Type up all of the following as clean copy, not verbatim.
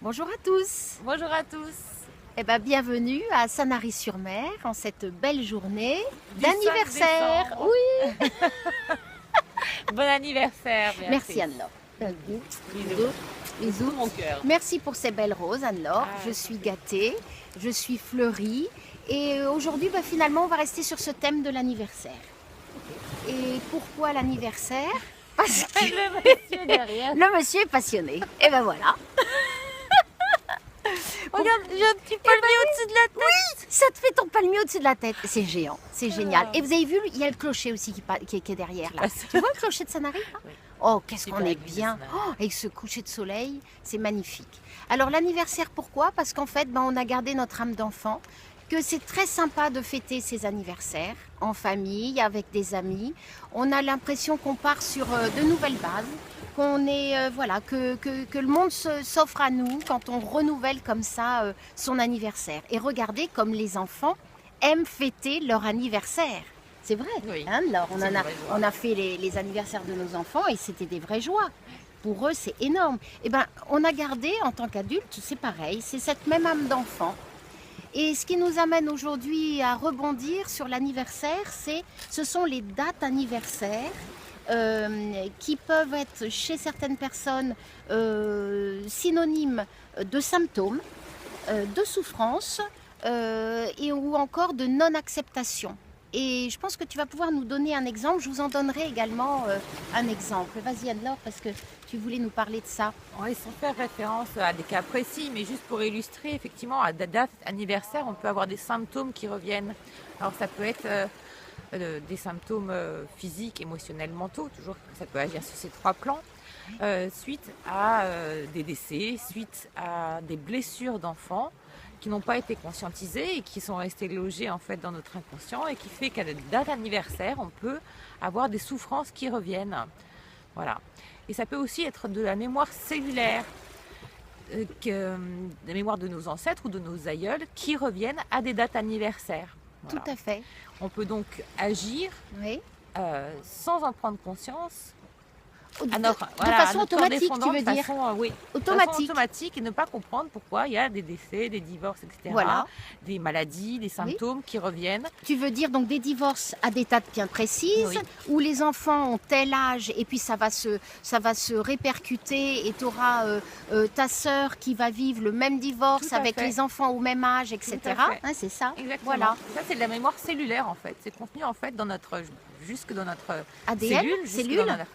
Bonjour à tous. Bonjour à tous. Eh ben, bienvenue à Sanary-sur-Mer en cette belle journée Du d'anniversaire. 5 décembre. Oui. Bon anniversaire. Merci Anne-Laure. Bisous. Bisous. Tout mon cœur. Merci pour ces belles roses Anne-Laure. Ah, Je suis gâtée, je suis fleurie. Et aujourd'hui, finalement, on va rester sur ce thème de l'anniversaire. Et pourquoi l'anniversaire? Parce que Le monsieur derrière. le monsieur est passionné. Et ben voilà. Regarde, j'ai un petit palmier au-dessus de la tête. Ça te fait ton palmier au-dessus de la tête. C'est géant, c'est génial. Ah. Et vous avez vu, il y a le clocher aussi qui est derrière là. Tu vois le clocher de Sanary là? Oui. Oh, qu'est-ce Super qu'on est église de bien. Sanary. Oh, avec ce coucher de soleil, c'est magnifique. Alors l'anniversaire, pourquoi? Parce qu'en fait, on a gardé notre âme d'enfant, que c'est très sympa de fêter ses anniversaires en famille, avec des amis. On a l'impression qu'on part sur de nouvelles bases, qu'on est voilà, que le monde s'offre à nous quand on renouvelle comme ça son anniversaire. Et regardez comme les enfants aiment fêter leur anniversaire. C'est vrai. Oui. Hein, alors, C'est une vraie joie. on a fait les anniversaires de nos enfants et c'était des vraies joies. Pour eux, c'est énorme. Et on a gardé en tant qu'adulte, c'est pareil, c'est cette même âme d'enfant. Et ce qui nous amène aujourd'hui à rebondir sur l'anniversaire, ce sont les dates anniversaires qui peuvent être chez certaines personnes synonymes de symptômes, de souffrance ou encore de non-acceptation. Et je pense que tu vas pouvoir nous donner un exemple. Je vous en donnerai également un exemple. Vas-y Anne-Laure, parce que tu voulais nous parler de ça. Oui, sans faire référence à des cas précis, mais juste pour illustrer, effectivement, à des dates anniversaires, on peut avoir des symptômes qui reviennent. Alors ça peut être des symptômes physiques, émotionnels, mentaux, toujours, ça peut agir sur ces trois plans, suite à des décès, suite à des blessures d'enfants qui n'ont pas été conscientisées et qui sont restées logées en fait dans notre inconscient et qui fait qu'à la date anniversaire, on peut avoir des souffrances qui reviennent. Voilà. Et ça peut aussi être de la mémoire cellulaire, la mémoire de nos ancêtres ou de nos aïeuls qui reviennent à des dates anniversaires. Voilà. Tout à fait. On peut donc agir Oui. sans en prendre conscience. De Voilà, façon à notre corps automatique, défendant, tu veux de dire? façon, oui, de façon Automatique. automatique et ne pas comprendre pourquoi il y a des décès, des divorces, etc. Voilà. Des maladies, des symptômes qui reviennent. Tu veux dire donc des divorces à des dates bien précises, Oui. où les enfants ont tel âge et puis ça va se répercuter et tu auras ta sœur qui va vivre le même divorce Tout à avec fait. les enfants au même âge, etc. Tout à fait. Hein, c'est ça. Exactement. Voilà. Ça, c'est de la mémoire cellulaire en fait. C'est contenu en fait jusque dans notre ADN, cellule, jusque cellule.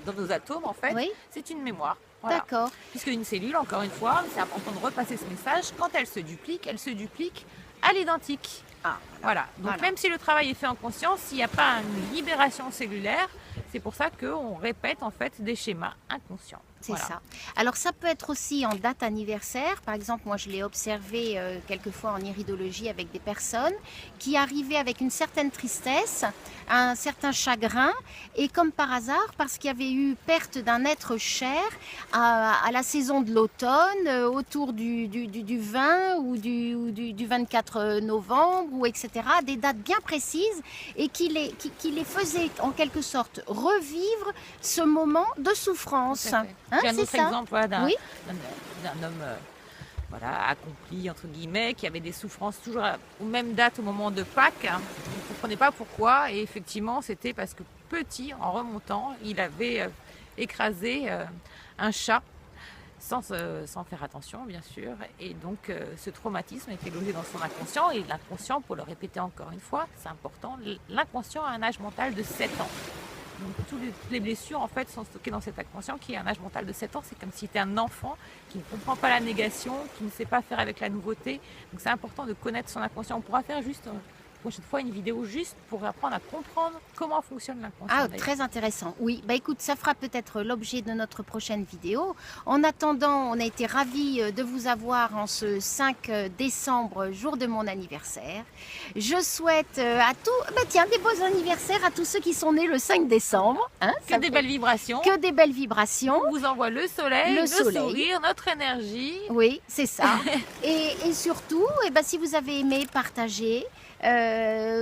dans nos atomes en fait. Oui. C'est une mémoire. Voilà. D'accord. Puisque une cellule, encore une fois, c'est important de repasser ce message. Quand elle se duplique à l'identique. Ah, Voilà. Donc Voilà. même si le travail est fait en conscience, s'il n'y a pas une libération cellulaire, c'est pour ça qu'on répète en fait des schémas inconscients. c'est Voilà. ça. Alors ça peut être aussi en date anniversaire. Par exemple, moi je l'ai observé quelquefois en iridologie avec des personnes qui arrivaient avec une certaine tristesse, un certain chagrin, et comme par hasard, parce qu'il y avait eu perte d'un être cher à la saison de l'automne, autour du 20 ou du 24 novembre, ou etc., des dates bien précises, et qui les faisaient en quelque sorte revivre ce moment de souffrance. Tout à fait. Hein, J'ai un c'est autre ça. exemple voilà, Oui. d'un homme voilà, accompli, entre guillemets, qui avait des souffrances toujours aux mêmes dates au moment de Pâques. On ne comprenait pas pourquoi. Et effectivement, c'était parce que petit, en remontant, il avait écrasé un chat sans faire attention, bien sûr. Et donc, ce traumatisme était logé dans son inconscient. Et l'inconscient, pour le répéter encore une fois, c'est important, l'inconscient a un âge mental de 7 ans. Donc toutes les blessures en fait sont stockées dans cet inconscient qui a un âge mental de 7 ans. C'est comme si c'était un enfant qui ne comprend pas la négation, qui ne sait pas faire avec la nouveauté. Donc c'est important de connaître son inconscient. On pourra faire juste prochaine fois une vidéo juste pour apprendre à comprendre comment fonctionne l'inconscient. Ah, d'ailleurs. très intéressant. Oui, écoute, ça fera peut-être l'objet de notre prochaine vidéo. En attendant, on a été ravis de vous avoir en ce 5 décembre, jour de mon anniversaire. Je souhaite à tous, des beaux anniversaires à tous ceux qui sont nés le 5 décembre. Hein, Que des belles vibrations. que des belles vibrations. On vous envoie le soleil, Le le soleil. sourire, notre énergie. Oui, c'est ça. et surtout, si vous avez aimé, partagez.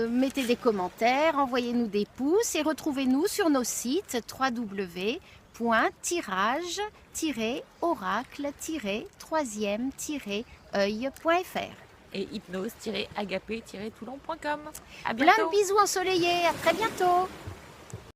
Mettez des commentaires, envoyez-nous des pouces et retrouvez-nous sur nos sites www.sanary.fr. www.tirage-oracle-3e-œil.fr. Et hypnose-agapé-toulon.com. À Plein bientôt. de bisous ensoleillés, à très bientôt.